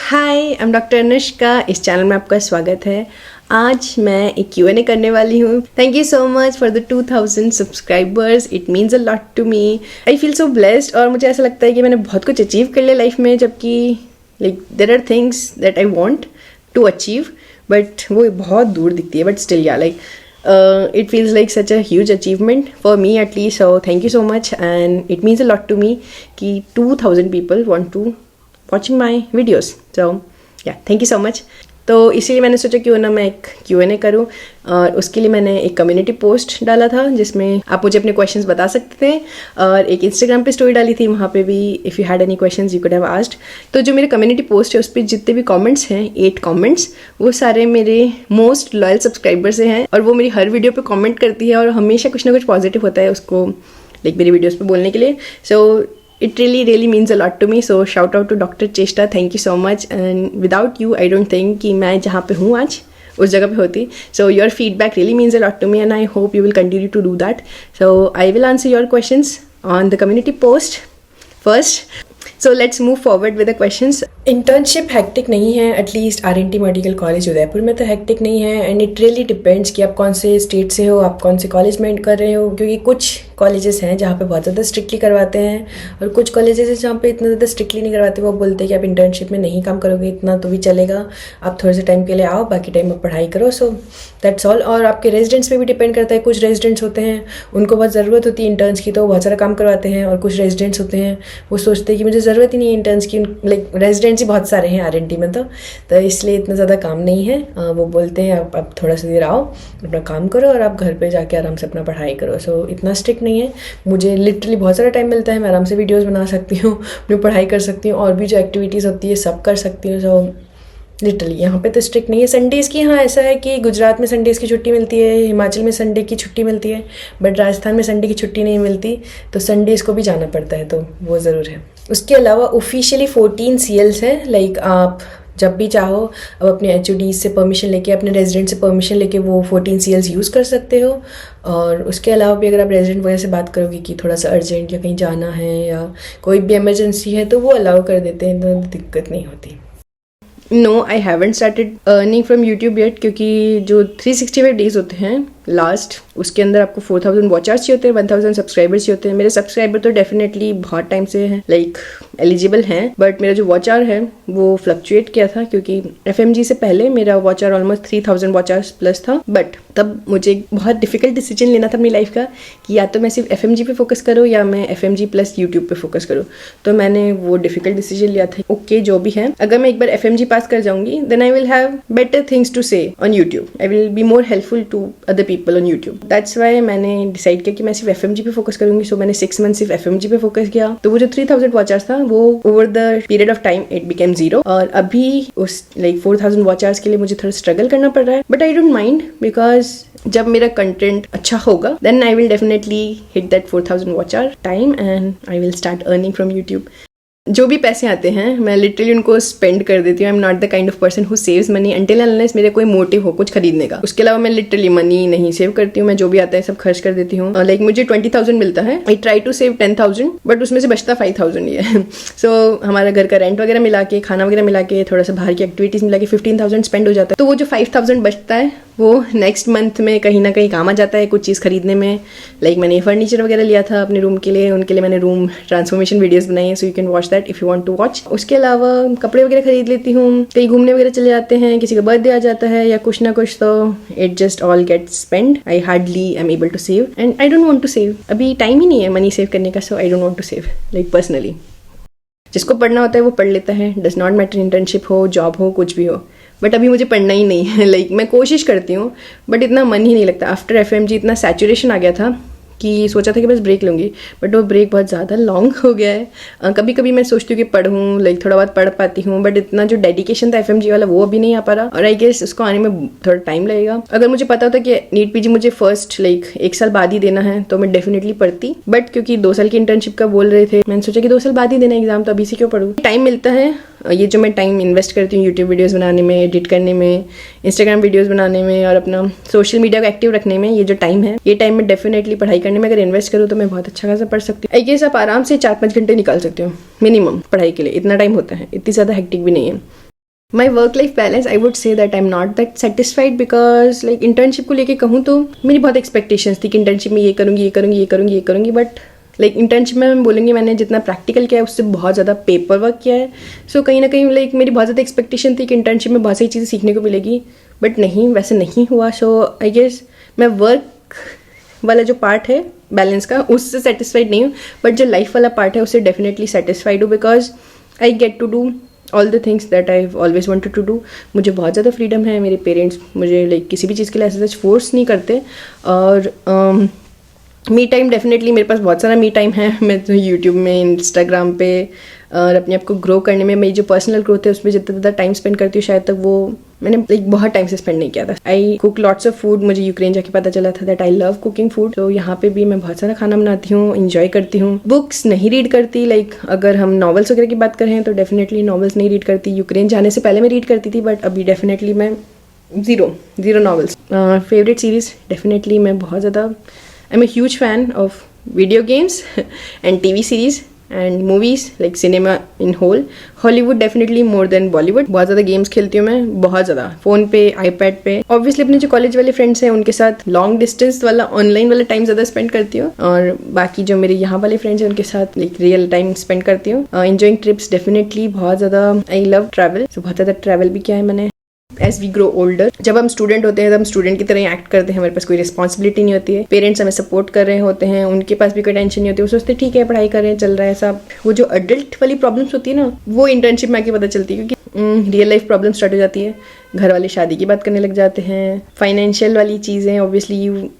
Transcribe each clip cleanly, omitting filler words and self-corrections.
Hi, I am doctor Anushka. इस channel में आपका स्वागत है। आज मैं एक Q&A करने वाली हूँ। Thank you so much for the 2000 subscribers. It means a lot to me. I feel so blessed और मुझे ऐसा लगता है कि मैंने बहुत कुछ अचीव कर लिया लाइफ में, जबकि like there are things that I want to achieve but वो बहुत दूर दिखती है। But still yeah like it feels like such a huge achievement for me at least, so thank you so much and it means a lot to me कि 2000 people want to watching my videos, so yeah, thank you so much। तो इसीलिए मैंने सोचा क्यों ना मैं एक Q&A करूं, और उसके लिए मैंने एक कम्युनिटी पोस्ट डाला था जिसमें आप मुझे अपने क्वेश्चंस बता सकते थे, और एक इंस्टाग्राम पे स्टोरी डाली थी, वहाँ पे भी if you had any questions you could have asked. तो जो मेरे कम्युनिटी पोस्ट है उस पर जितने भी कमेंट्स हैं 8 कमेंट्स, वो सारे मेरे मोस्ट लॉयल सब्सक्राइबर से हैं, और वो मेरी हर वीडियो पे कमेंट करती है और हमेशा कुछ ना कुछ पॉजिटिव होता है उसको लाइक मेरी वीडियोज़ पे बोलने के लिए। सो it really means a lot to me, so shout out to Dr. Cheshta, thank you so much, and without you I don't think कि मैं जहाँ पे हूँ आज उस जगह पे होती। So your feedback really means a lot to me and I hope you will continue to do that. So I will answer your questions on the community post first. So let's move forward with the questions. Internship hectic नहीं है, at least RNT medical college Udaipur में तो hectic नहीं है, and it really depends कि आप कौन से स्टेट से हो, आप कौन से कॉलेज में कर रहे हो, क्योंकि कुछ कॉलेजेस हैं जहाँ पे बहुत ज़्यादा स्ट्रिक्टली करवाते हैं और कुछ कॉलेजेस हैं जहाँ पे इतना ज़्यादा स्ट्रिक्टली नहीं करवाते। वो बोलते हैं कि आप इंटर्नशिप में नहीं काम करोगे इतना तो भी चलेगा, आप थोड़े से टाइम के लिए आओ, बाकी टाइम आप पढ़ाई करो। So that's all. और आपके रेजिडेंट्स पे भी डिपेंड करता है। कुछ रेजिडेंट्स होते हैं उनको बहुत ज़रूरत होती है इंटर्न्स की, तो बहुत सारा काम करवाते हैं, और कुछ रेजिडेंट्स होते हैं वो सोचते हैं कि मुझे ज़रूरत ही नहीं है इंटर्न्स की। लाइक रेजिडेंट्स ही बहुत सारे हैं RNT में, तो इसलिए इतना ज़्यादा काम नहीं है। वो बोलते हैं आप थोड़ा सा देर आओ, अपना काम करो और आप घर पे जाके आराम से अपना पढ़ाई करो। सो इतना स्ट्रिक्ट नहीं है। मुझे लिटरली बहुत सारा टाइम मिलता है, मैं आराम से वीडियोस बना सकती हूँ, अपनी पढ़ाई कर सकती हूँ, और भी जो एक्टिविटीज़ होती है सब कर सकती हूँ। सो लिटरली यहाँ पे तो स्ट्रिक्ट नहीं है। संडेज़ की हाँ ऐसा है कि गुजरात में संडेज़ की छुट्टी मिलती है, हिमाचल में संडे की छुट्टी मिलती है, बट राजस्थान में संडे की छुट्टी नहीं मिलती, तो संडेज़ को भी जाना पड़ता है, तो वो ज़रूर है। उसके अलावा ऑफिशियली 14 CLs हैं। लाइक आप जब भी चाहो अब अपने HOD से परमिशन लेके, अपने रेजिडेंट से परमिशन लेके वो 14 CLs यूज़ कर सकते हो। और उसके अलावा भी अगर आप रेजिडेंट वगैरह से बात करोगे कि थोड़ा सा अर्जेंट या कहीं जाना है या कोई भी इमरजेंसी है तो वो अलाउ कर देते हैं, तो दिक्कत नहीं होती। No, I haven't started earning from YouTube yet, क्योंकि जो 365 डेज़ होते हैं लास्ट, उसके अंदर आपको 4000 वॉचर्स चाहिए होते हैं, 1000 सब्सक्राइबर्स चाहिए होते हैं। मेरे सब्सक्राइबर तो डेफिनेटली बहुत टाइम से हैं, लाइक एलिजिबल हैं, बट मेरा जो वॉचर है वो फ्लक्चुएट किया था, क्योंकि FMG से पहले मेरा वॉचर ऑलमोस्ट 3000 वॉचर्स प्लस था। बट तब मुझे बहुत डिफिकल्ट डिसीजन लेना था अपनी लाइफ का कि या तो मैं सिर्फ FMG पे फोकस करूँ या मैं FMG प्लस यूट्यूब पे फोकस करूँ। तो मैंने वो डिफिकल्ट डिसीजन लिया था। ओके, जो भी है, अगर मैं एक बार FMG पास कर जाऊंगी then I will have better things to say on YouTube, I will be more helpful to other people on YouTube. That's why मैंने डिसाइड किया कि मैं सिर्फ FMG पे फोकस करूंगी। सो मैंने 6 मंथ सिर्फ FMG पे फोकस किया, तो वो जो 3000 वॉचर्स था वो over the period of time it became 0, और अभी उस लाइक 4000 वॉचर्स के लिए मुझे थोड़ा स्ट्रगल करना पड़ रहा है, but I don't mind, because जब मेरा कंटेंट अच्छा होगा then I will definitely hit that 4000 watcher time and I will start earning from YouTube. जो भी पैसे आते हैं मैं लिटरली उनको स्पेंड कर देती हूँ। आई am not the kind of person who saves money until unless मेरे कोई मोटिव हो कुछ खरीदने का। उसके अलावा मैं लिटरली मनी नहीं सेव करती हूँ। मैं जो भी आता है सब खर्च कर देती हूँ। लाइक मुझे 20,000 मिलता है, I try to save 10,000, but उसमें से बचता 5,000 ही है। सो हमारा घर का रेंट वगैरह मिला के, खाना वगैरह मिला के, थोड़ा सा बाहर की एक्टिविटीज मिला के 15,000 स्पेंड हो जाता है। तो वो जो 5,000 बचता है वो नेक्स्ट मंथ में कहीं ना कहीं काम आ जाता है कुछ चीज़ खरीदने में। लाइक मैंने फर्नीचर वगैरह लिया था अपने रूम के लिए, उनके लिए मैंने रूम ट्रांसफॉर्मेशन वीडियोस बनाई है, so you can watch that if you want to watch. उसके अलावा कपड़े वगैरह खरीद लेती हूँ, कहीं घूमने वगैरह चले जाते हैं, किसी का बर्थडे आ जाता है या कुछ ना कुछ, तो it just all get spend. I hardly am able to save and I don't want to save. अभी टाइम ही नहीं है मनी सेव करने का, so I don't want to save. Like personally जिसको पढ़ना होता है वो पढ़ लेता है, डज नॉट मैटर इंटर्नशिप हो, जॉब हो, कुछ भी हो, बट अभी मुझे पढ़ना ही नहीं है। लाइक मैं कोशिश करती हूँ बट इतना मन ही नहीं लगता। आफ्टर FMG इतना सैचुरेशन आ गया था कि सोचा था कि बस ब्रेक लूँगी, बट वो ब्रेक बहुत ज़्यादा लॉन्ग हो गया है। कभी कभी मैं सोचती हूँ कि पढ़ूँ, लाइक थोड़ा बहुत पढ़ पाती हूँ, बट इतना जो डेडिकेशन था FMG वाला वो अभी नहीं आ पा रहा, और आई गेस उसको आने में थोड़ा टाइम लगेगा। अगर मुझे पता होता कि नीट PG मुझे फर्स्ट लाइक 1 साल बाद ही देना है तो मैं डेफिनेटली पढ़ती, बट क्योंकि 2 साल की इंटर्नशिप का बोल रहे थे, मैंने सोचा कि 2 साल बाद ही देना एग्जाम, तो अभी से क्यों पढ़ूँ। टाइम मिलता है, ये जो मैं टाइम इन्वेस्ट करती हूँ यूट्यूब वीडियोस बनाने में, एडिट करने में, इंस्टाग्राम वीडियोस बनाने में और अपना सोशल मीडिया को एक्टिव रखने में, ये जो टाइम है ये टाइम में डेफिनेटली पढ़ाई करने में अगर इन्वेस्ट करूँ तो मैं बहुत अच्छा खासा पढ़ सकती हूँ। आई गेस आप आराम से 4-5 घंटे निकाल सकते हो मिनिमम पढ़ाई के लिए, इतना टाइम होता है, इतनी ज़्यादा हेक्टिक भी नहीं है। My work life balance I would say that I am not that satisfied, because like internship को लेके कहूँ तो मेरी बहुत एक्सपेक्टेशंस थी कि इंटर्नशिप में ये करूँगी, ये करूँगी, ये करूँगी, ये करूँगी, बट लाइक इंटर्नशिप में मैं बोलूँगी मैंने जितना प्रैक्टिकल किया है उससे बहुत ज़्यादा पेपर वर्क किया है. सो कहीं ना कहीं लाइक मेरी बहुत ज़्यादा एक्सपेक्टेशन थी कि इंटर्नशिप में बहुत सारी चीज़ें सीखने को मिलेगी, बट नहीं, वैसे नहीं हुआ. सो आई गेस मैं वर्क वाला जो पार्ट है बैलेंस का उससे सेटिस्फाइड नहीं हूँ, बट जो लाइफ वाला पार्ट है उससे डेफिनेटली सेटिस्फाइड हूँ, because I get to do all the things that I always wanted to do. मुझे बहुत ज़्यादा फ्रीडम है. मेरे पेरेंट्स मुझे लाइक किसी भी चीज़ के लिए ऐसा सच फोर्स नहीं करते. और मी टाइम डेफिनेटली मेरे पास बहुत सारा मी टाइम है. मैं तो यूट्यूब में, इंस्टाग्राम पे और अपने आप को ग्रो करने में, मेरी जो पर्सनल ग्रोथ है उसमें जितना ज़्यादा टाइम स्पेंड करती हूँ शायद तक वो मैंने लाइक बहुत टाइम से स्पेंड नहीं किया था. I cook lots of food. मुझे यूक्रेन जाके पता चला था that I love cooking food. तो यहाँ पे भी मैं बहुत सारा खाना बनाती हूँ, इंजॉय करती हूँ. बुक्स नहीं रीड करती. लाइक अगर हम नॉवेल्स वगैरह की बात करें तो डेफिनेटली नॉवेल्स नहीं रीड करती. यूक्रेन जाने से पहले मैं रीड करती थी, बट अभी डेफिनेटली मैं zero novels. Favourite series definitely मैं बहुत ज़्यादा I am a huge fan of video games and TV series and movies like cinema in whole. Hollywood definitely more than Bollywood. बहुत ज़्यादा गेम्स खेलती हूँ मैं, बहुत ज़्यादा फ़ोन पे, आईपैड पे. ऑब्वियसली अपने जो कॉलेज वाले फ्रेंड्स हैं उनके साथ लॉन्ग डिस्टेंस वाला ऑनलाइन वाला टाइम ज़्यादा स्पेंड करती हूँ, और बाकी जो मेरे यहाँ वाले फ्रेंड्स हैं उनके साथ लाइक रियल टाइम स्पेंड करती हूँ. एंजॉइंग ट्रिप्स डेफिनेटली बहुत ज़्यादा. I love travel. सो बहुत ज़्यादा ट्रैवल भी किया है मैंने. एज वी ग्रो ओल्डर, जब हम स्टूडेंट होते हैं तब हम स्टूडेंट की तरह एक्ट करते हैं. हमारे पास कोई रिस्पॉन्सिबिलिटी नहीं होती है. पेरेंट्स हमें सपोर्ट कर रहे होते हैं, उनके पास भी कोई टेंशन नहीं होती. वो सोचते ठीक है पढ़ाई कर रहे हैं, चल रहा है सब. वो जो अडल्ट वाली प्रॉब्लम्स होती है ना, वो इंटर्नशिप में आके पता चलती है, क्योंकि रियल लाइफ प्रॉब्लम स्टार्ट हो जाती है. घर वाले शादी की बात करने लग जाते हैं. फाइनेंशियल वाली चीज़ें ऑब्वियसली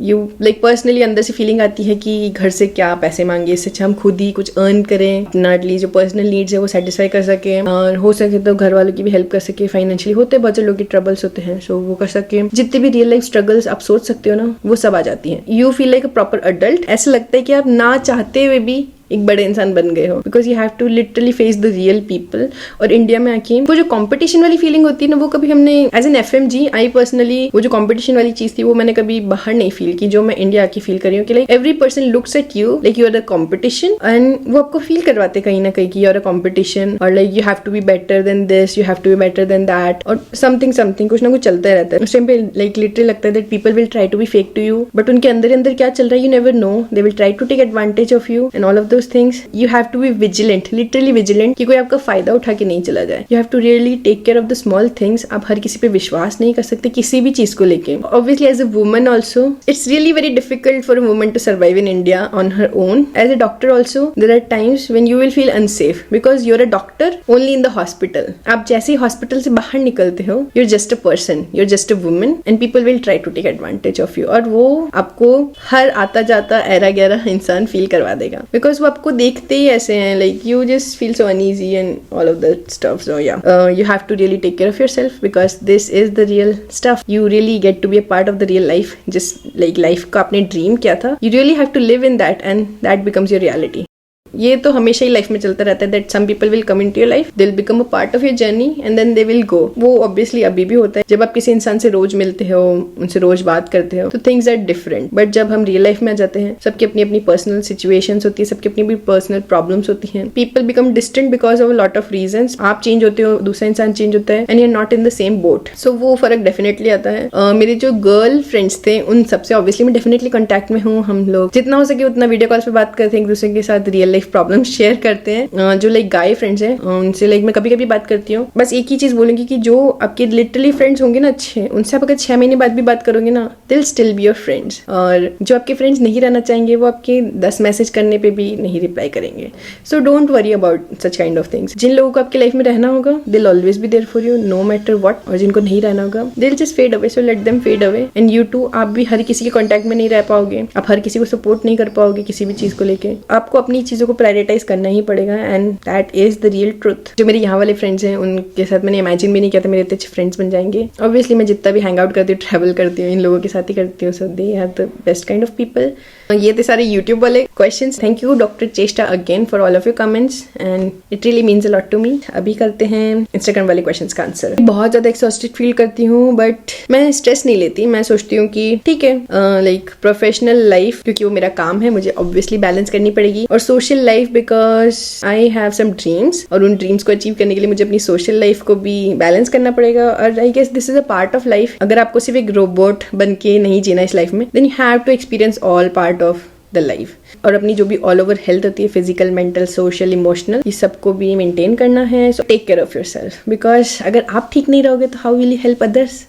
यू लाइक पर्सनली अंदर से फीलिंग आती है कि घर से क्या पैसे मांगे, इससे अच्छा हम खुद ही कुछ अर्न करें, अपना एटलीस्ट जो पर्सनल नीड्स है वो सेटिस्फाई कर सके, और हो सके तो घर वालों की भी हेल्प कर सके. फाइनेंशियली होते हैं बहुत से लोग के ट्रबल्स होते हैं, सो वो कर सके. जितने भी रियल लाइफ स्ट्रगल्स आप सोच सकते हो ना, वो सब आ जाती हैं. You feel like a proper adult. ऐसा लगता है कि आप ना चाहते हुए भी एक बड़े इंसान बन गए हो, because you have to literally face the real people. और इंडिया में आके वो जो कंपटीशन वाली फीलिंग होती है ना, वो कभी हमने as an FMG I personally वो जो कंपटीशन वाली चीज थी वो मैंने कभी बाहर नहीं फील की, जो मैं इंडिया आके फील कर रही हूँ कि like every person looks at you like you are the competition, and वो आपको फील करवाते कहीं ना कहीं कि यू आर अ कंपटीशन, और like you have to be better than this, you have to be better than that, और something कुछ ना कुछ चलता रहता है. उस टाइम पे लाइक लिटरली लगता है that people will try to be fake to you, but उनके अंदर क्या चल रहा है you never know. They will try to take advantage of you and all of those things. You have to be vigilant, literally vigilant, कि कोई आपका फायदा उठा के नहीं चला जाए. You have to really take care of the small things. आप हर किसी पे विश्वास नहीं कर सकते किसी भी चीज को लेके. Obviously as a woman also it's really very difficult for a woman to survive in India on her own. As a doctor also there are times when you will feel unsafe, because you are a doctor only in the hospital. आप जैसे ही hospital से बाहर निकलते हो, you are just a person, you are just a woman, and people will try to take advantage of you. और वो आपको हर आता जाता ऐरा गहरा इंसान फील करवा देगा, बिकॉज वो आपको देखते ही ऐसे हैं, like you just feel so uneasy and all of that stuff. So yeah, you have to really take care of yourself, because this is the real stuff. You really get to be a part of the real life. Just like life का आपने dream क्या था, you really have to live in that, and that becomes your reality. ये तो हमेशा ही life में चलता रहता है that some people will come into your life, they will become a part of your journey and then they will go. वो obviously अभी भी होता है. जब आप किसी इंसान से रोज मिलते हो, उनसे रोज बात करते हो, तो थिंग्स आर डिफरेंट. बट जब हम रियल लाइफ में आ जाते हैं, सबकी अपनी अपनी पर्सनल सिचुएशंस होती है, सबकी अपनी अपनी पर्सनल प्रॉब्लम्स होती हैं. People become distant because of a lot of reasons. आप चेंज होते हो, दूसरा इंसान चेंज होता है, and you are not in the same boat. So वो फर्क डेफिनेटली आता है. मेरे जो गर्ल फ्रेंड्स थे उन सबसे ऑब्वियसली मैं डेफिनेटली कॉन्टैक्ट में हूँ. हम लोग जितना हो सके उतना वीडियो कॉल पे बात करते हैं, एक दूसरे के साथ रियल लाइफ प्रॉब्लम शेयर करते हैं. जो लाइक गाय फ्रेंड्स हैं उनसे लाइक मैं कभी कभी बात करती हूँ. बस एक ही चीज बोलूंगी कि जो आपके लिटरली फ्रेंड्स होंगे ना अच्छे, उनसे आप अगर 6 महीने बाद भी बात करोगे ना, they will still be your friends. और जो आपके फ्रेंड्स नहीं रहना चाहेंगे, वो आपके 10 मैसेज करने पे भी नहीं रिप्लाई करेंगे. So don't worry about such kind of things. जिन लोगों को आपकी लाइफ में रहना होगा, they will always be there for you no matter what. और जिनको नहीं रहना होगा, they will just fade away. So let them fade away. And you too, आप भी हर किसी के कॉन्टैक्ट में नहीं रह पाओगे, आप हर किसी को सपोर्ट नहीं कर पाओगे किसी भी चीज को लेके. आपको अपनी चीजों को प्रायोरिटाइज करना ही पड़ेगा, and that is the real truth. जो मेरे यहाँ वाले फ्रेंड्स हैं उनके साथ मैंने इमेजिन भी नहीं किया था मेरे इतने अच्छे फ्रेंड्स बन जाएंगे. ऑब्वियसली मैं जितना भी हैंग आउट करती हूँ, ट्रैवल करती हूँ, इन लोगों के साथ ही करती हूँ. So they are the best kind of people. ये थे सारे यूट्यूब वाले questions. Thank you doctor Cheshta again for all of your comments, and it really means a lot to me. अभी करते हैं इंस्टाग्राम वाले क्वेश्चंस का आंसर. बहुत ज्यादा एक्सॉस्टेड फील करती हूँ, बट मैं स्ट्रेस नहीं लेती. मैं सोचती हूँ कि ठीक है, लाइक प्रोफेशनल लाइफ क्योंकि वो मेरा काम है, मुझे ऑब्वियसली बैलेंस करनी पड़ेगी, और social professional life because I have some dreams, और उन ड्रीम्स को अचीव करने के लिए मुझे अपनी सोशल लाइफ को भी बैलेंस करना पड़ेगा। और I guess this is a part of life. अगर आपको सिर्फ एक रोबोट बन के नहीं जीना इस लाइफ में, then you have to experience all part of the life. और अपनी जो भी ऑल ओवर हेल्थ होती है, फिजिकल, मेंटल, सोशल, इमोशनल, ये सबको भी मेंटेन करना है। So take care of your self, because अगर आप ठीक नहीं रहोगे तो how will you help others?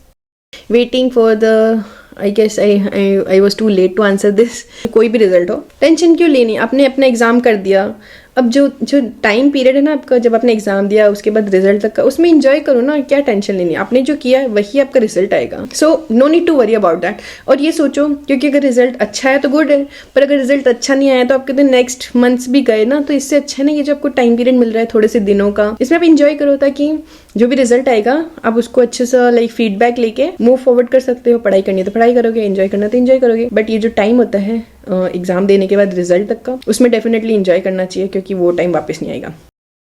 Waiting for the I guess I was too late to answer this. कोई भी रिजल्ट हो, टेंशन क्यों लेनी? आपने अपना एग्जाम कर दिया, अब जो टाइम पीरियड है ना आपका, जब आपने एग्जाम दिया उसके बाद रिजल्ट तक का, उसमें एंजॉय करो ना, क्या टेंशन लेनी? आपने जो किया वही आपका रिजल्ट आएगा। So no need to worry about that. और ये सोचो, क्योंकि अगर रिजल्ट अच्छा है तो गुड है, पर अगर रिजल्ट अच्छा नहीं आया तो आपके दिन नेक्स्ट मंथ्स भी गए ना, तो इससे अच्छा नहीं है जो आपको टाइम पीरियड मिल रहा है थोड़े से दिनों का, इसमें आप इंजॉय करो, ताकि जो भी रिजल्ट आएगा आप उसको अच्छे से लाइक फीडबैक लेके मूव फॉरवर्ड कर सकते हो। पढ़ाई करनी है तो पढ़ाई करोगे, एंजॉय करना तो एंजॉय करोगे। बट ये जो टाइम होता है एग्जाम देने के बाद रिजल्ट तक का, उसमें डेफिनेटली एंजॉय करना चाहिए, क्योंकि वो टाइम वापस नहीं आएगा।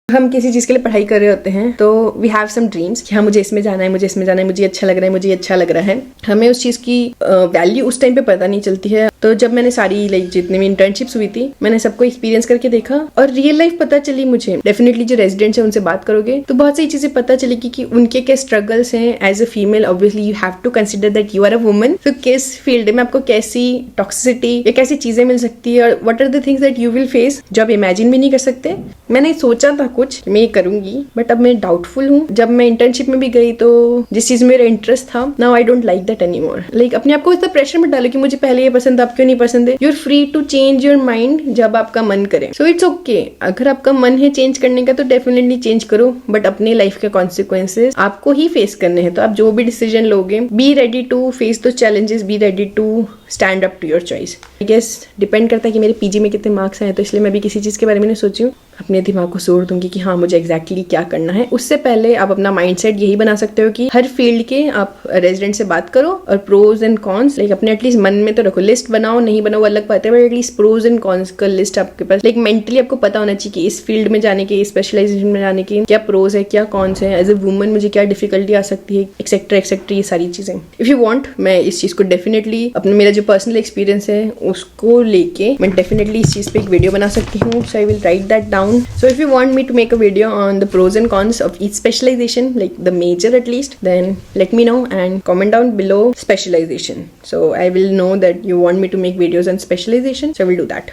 हम किसी चीज के लिए पढ़ाई कर रहे होते हैं तो वी हैव सम ड्रीम्स कि हाँ मुझे इसमें जाना है, मुझे इसमें जाना है, मुझे अच्छा लग रहा है, मुझे अच्छा लग रहा है। हमें उस चीज की वैल्यू उस टाइम पे पता नहीं चलती है। तो जब मैंने सारी लाइक जितने भी इंटर्नशिप्स हुई थी, मैंने सबको एक्सपीरियंस करके देखा और रियल लाइफ पता चली मुझे। डेफिनेटली जो रेजिडेंट्स है उनसे बात करोगे तो बहुत सारी चीजें पता चलेगी कि उनके क्या स्ट्रगल्स हैं। As a female obviously you have to consider that you are a woman, तो किस फील्ड में आपको कैसी टॉक्सिसिटी या कैसी चीजें मिल सकती है, और what are the things that you will face जो आप इमेजिन भी नहीं कर सकते। मैंने सोचा था कुछ मैं ये करूंगी, बट अब मैं डाउटफुल हूँ। जब मैं इंटर्नशिप में भी गई तो जिस चीज में मेरा इंटरेस्ट था, now I don't like that anymore. Like अपने आप को इतना प्रेशर मत डालो कि मुझे पहले ये पसंद, अब क्यों नहीं पसंद है। You are free to change your mind जब आपका मन करे। सो इट्स ओके, अगर आपका मन है चेंज करने का तो डेफिनेटली चेंज करो, बट अपने लाइफ के कॉन्सिक्वेंसेज आपको ही फेस करने हैं। तो आप जो भी डिसीजन लोगे, बी रेडी टू फेस दो challenges, be ready to stand up to your choice. I guess depend करता है कि मेरे पीजी में कितने मार्क्स आए, तो इसलिए मैं भी किसी चीज के बारे में नहीं सोची हूँ। अपने दिमाग को जोड़ दूंगी कि हाँ मुझे एग्जैक्टली क्या करना है। उससे पहले आप अपना माइंडसेट यही बना सकते हो कि हर फील्ड के आप रेजिडेंट से बात करो और प्रोज एंड कॉन्स लाइक अपने एटलीस्ट मन में तो रखो। लिस्ट बनाओ, नहीं बनाओ अलग बात है, but at least pros and cons का लिस्ट आपके पास लाइक मेंटली आपको पता होना चाहिए कि इस फील्ड में जाने के, स्पेशलाइजेशन में जाने के क्या प्रोज है, क्या कॉन्स है। एज ए वुमन मुझे क्या डिफिकल्टी आ सकती है, एक्सेट्रा एक्सेट्रा, ये सारी चीजें। इफ यू वांट, मैं इस चीज को डेफिनेटली अपने मेरा जो पर्सनल एक्सपीरियंस है उसको लेके मैं डेफिनेटली इस चीज पे एक वीडियो बना सकती हूँ। So I will write that down. So if you want me to make a video on the pros and cons of each specialization, like the major at least, then let me know and comment down below specialization, so I will know that you want me to make videos on specialization, so I will do that.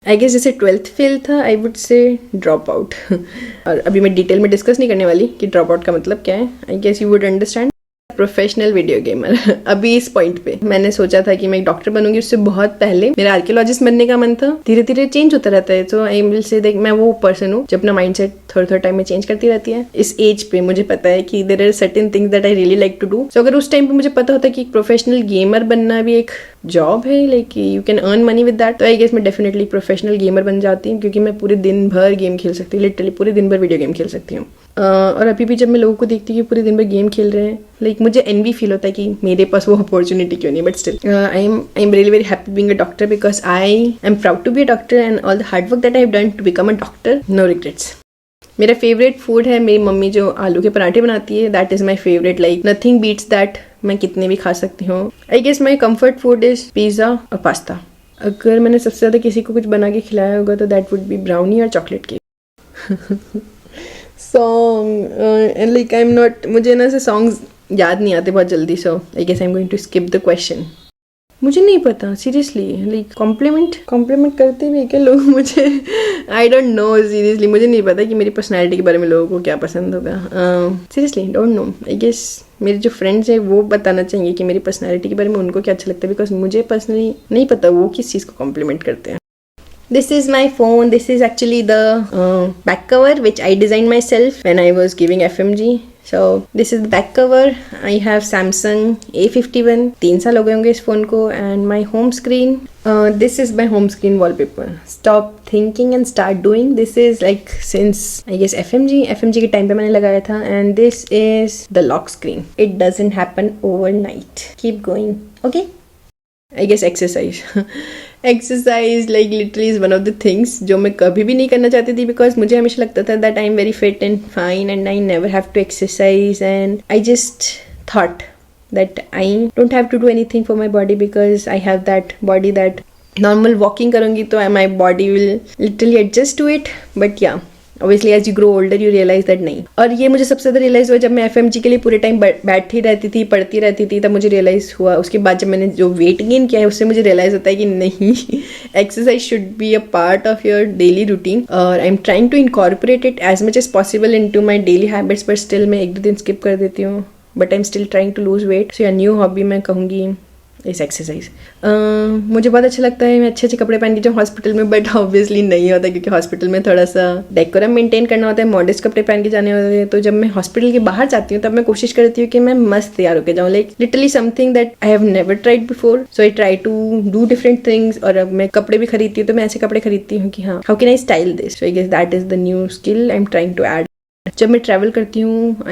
I guess जैसे 12th fail था, I would say drop out. और अभी मैं detail में discuss नहीं करने वाली कि ड्रॉप आउट का मतलब क्या है। I guess you would understand. Professional video gamer. अभी इस पॉइंट पे मैंने सोचा था कि मैं एक डॉक्टर बनूंगी, उससे बहुत पहले मेरा आर्कियोलॉजिस्ट बनने का मन था। धीरे धीरे चेंज होता रहता है, तो आई विल से देख मैं वो पर्सन हूँ जो अपना माइंडसेट थोड़ा टाइम में चेंज करती रहती है। इस एज पे मुझे पता है कि there are certain things that I really like to do. So अगर उस टाइम पे मुझे पता होता कि एक प्रोफेशनल गेमर बनना भी एक जॉब है, like you can earn money with that, तो आई गेस मैं डेफिनेटली प्रोफेशनल गेमर बन जाती हूँ, क्योंकि मैं पूरे दिन भर गेम खेल सकती हूँ। लिटरली पूरे दिन भर वीडियो गेम खेल सकती हूँ। और अभी भी जब मैं लोगों को देखती हूँ कि पूरे दिन भर गेम खेल रहे हैं, लाइक मुझे एनवी फील होता है कि मेरे पास वो अपॉर्चुनिटी क्यों नहीं। But still I am really very happy being a doctor, because I am proud to be a doctor and all the hard work that I have done to become a doctor, no regrets. मेरा favourite food है मेरी mummy जो आलू के पराठे बनाती है, that is my favourite, like nothing beats that. मैं कितने भी खा सकती हूँ। I guess my comfort food is pizza और पास्ता। अगर मैंने सबसे ज्यादा किसी को कुछ बना के खिलाया होगा तो दैट वुड बी ब्राउनी और chocolate cake. Song like I am not, मुझे ना ऐसे सॉन्ग्स याद नहीं आते बहुत जल्दी। So I guess I am going to skip the question. मुझे नहीं पता सीरियसली, लाइक कॉम्प्लीमेंट करते भी क्या लोग मुझे, आई डोंट नो सीरियसली। मुझे नहीं पता कि मेरी पर्सनैलिटी के बारे में लोगों को क्या पसंद होगा। Seriously don't know. I guess मेरे जो फ्रेंड्स हैं वो बताना चाहिए कि मेरी पर्सनैलिटी के बारे में उनको क्या अच्छा लगता है, बिकॉज मुझे पर्सनली नहीं पता वो किस चीज़ को कॉम्प्लीमेंट करते हैं। This is my phone. This is actually the back cover which I designed myself when I was giving FMG. So this is the back cover. I have Samsung A51. 3 साल हो गए होंगे इस फोन को। And my home screen. This is my home screen wallpaper. Stop thinking and start doing. This is like since I guess FMG के time पे मैंने लगाया था। And this is the lock screen. It doesn't happen overnight. Keep going. Okay. I guess exercise like literally is one of the things जो मैं कभी भी नहीं करना चाहती थी, because मुझे हमेशा लगता था that I am very fit and fine and I never have to exercise, and I just thought that I don't have to do anything for my body because I have that body that normal walking करूँगी तो my body will literally adjust to it, but yeah obviously as you grow older you realise that नहीं। और ये मुझे सबसे ज़्यादा realise हुआ जब मैं FMG के लिए पूरे टाइम बैठी रहती थी, पढ़ती रहती थी, तब मुझे रियलाइज हुआ। उसके बाद जब मैंने जो वेट गेन किया है उससे मुझे रियलाइज होता है कि नहीं, exercise should be a part of your daily routine, और I am trying to incorporate it as much as possible into my daily habits, but still मैं 1-2 दिन स्किप कर देती हूँ, but I am still trying to lose weight. So yeah new hobby मैं कहूँगी इस exercise. मुझे बहुत अच्छा लगता है मैं अच्छे अच्छे कपड़े पहन के जाऊँ हॉस्पिटल में, बट ऑब्वियसली नहीं होता क्योंकि हॉस्पिटल में थोड़ा सा डेकोरम मेंटेन करना होता है, मॉडेस्ट कपड़े पहन के जाने होते हैं। तो जब मैं हॉस्पिटल के बाहर जाती हूँ तब मैं कोशिश करती हूँ कि मैं मस्त तैयार होकर जाऊँ, like literally something that I have never tried before, so I try to do different things. और अब मैं कपड़े भी खरीदती हूँ तो मैं ऐसे कपड़े खरीदती हूँ कि हाँ, how can I style this, so I guess that is the new skill I am trying to add. जब मैं ट्रैवल करती हूँ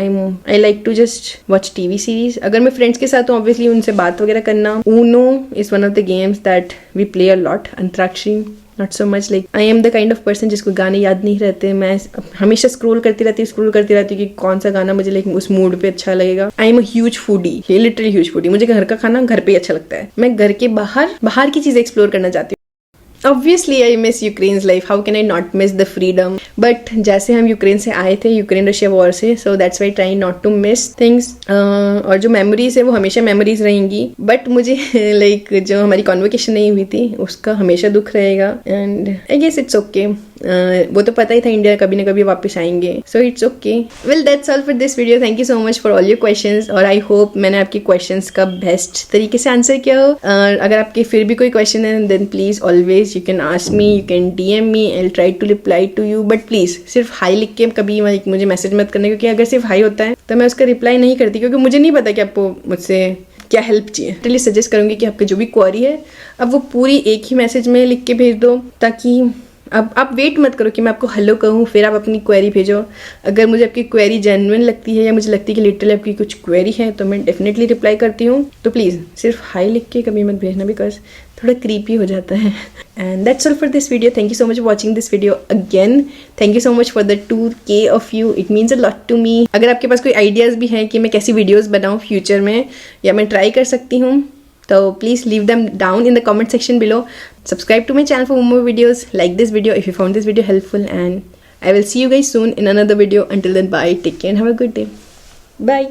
I like to just watch TV series. अगर मैं फ्रेंड्स के साथ हूँ ऑब्वियसली उनसे बात वगैरह करना। Uno is one of the games that we play a lot. Antakshari not so much, like I am the kind of person जिसको गाने याद नहीं रहते। मैं हमेशा स्क्रॉल करती रहती हूँ कि कौन सा गाना मुझे लाइक उस मूड पे अच्छा लगेगा। I am a huge foodie, literally huge foodie. मुझे घर का खाना घर पे ही अच्छा लगता है। मैं घर के बाहर की चीज़ें एक्सप्लोर करना चाहती हूँ। Obviously I miss Ukraine's life. How can I not miss the freedom? But जैसे हम यूक्रेन से आए थे, यूक्रेन रशिया वॉर से, so that's why trying not to miss things. और जो मेमोरीज है वो हमेशा मेमोरीज रहेंगी, बट मुझे लाइक जो हमारी कॉन्वोकेशन नहीं हुई थी उसका हमेशा दुख रहेगा, and I guess it's okay. वो तो पता ही था इंडिया कभी ना कभी वापस आएंगे, so it's okay. Well that's all for this video. Thank you so much for all your questions, और आई होप मैंने आपके क्वेश्चंस का बेस्ट तरीके से आंसर किया हो। अगर आपके फिर भी कोई क्वेश्चन है then please always you can ask me, you can DM me, I will try to reply to you, but please सिर्फ हाई लिख के कभी मुझे मैसेज मत करना, क्योंकि अगर सिर्फ हाई होता है तो मैं उसका रिप्लाई नहीं करती, क्योंकि मुझे नहीं पता कि आपको मुझसे क्या हेल्प चाहिए। इसलिए सजेस्ट करूंगी कि आपकी जो भी क्वेरी है अब वो पूरी एक ही मैसेज में लिख के भेज दो, ताकि अब आप वेट मत करो कि मैं आपको हेलो कहूँ फिर आप अपनी क्वेरी भेजो। अगर मुझे आपकी क्वेरी जेन्युइन लगती है या मुझे लगती है कि लिटरली आपकी कुछ क्वेरी है तो मैं डेफिनेटली रिप्लाई करती हूँ। तो प्लीज़ सिर्फ हाई लिख के कभी मत भेजना, बिकॉज थोड़ा क्रीपी हो जाता है। And that's all for this video. Thank you so much for watching this video again. Thank you so much for the 2K of you, it means a lot to me. अगर आपके पास कोई ideas भी हैं कि मैं कैसी videos बनाऊँ future में या मैं ट्राई कर सकती हूँ, so please leave them down in the comment section below. Subscribe to my channel for more videos. Like this video if you found this video helpful, and I will see you guys soon in another video. Until then, bye, take care and have a good day. Bye.